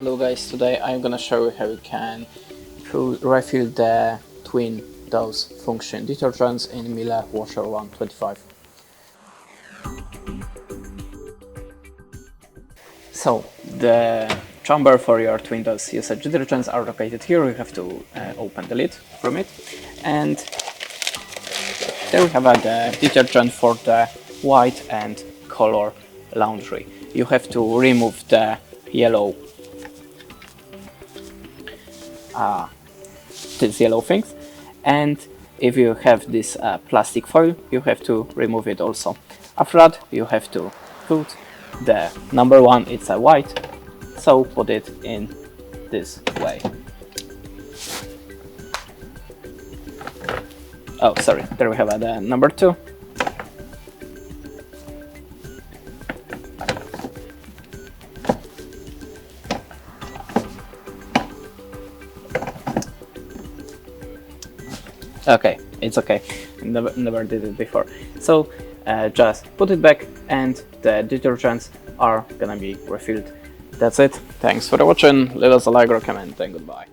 Hello guys, today I'm gonna show you how you can refill the TwinDos function detergents in Miele washer 125. So the chamber for your TwinDos usage detergents are located here. You have to open the lid from it, and there we have the detergent for the white and color laundry. You have to remove the yellow these yellow things, and if you have this plastic foil, you have to remove it also. After that, you have to put the number one, it's a white, so put it in this way. Oh, sorry, there we have the number two. Okay, it's okay. Never did it before. So just put it back, and the detergents are gonna be refilled. That's it. Thanks for watching. Leave us a like or comment, and goodbye.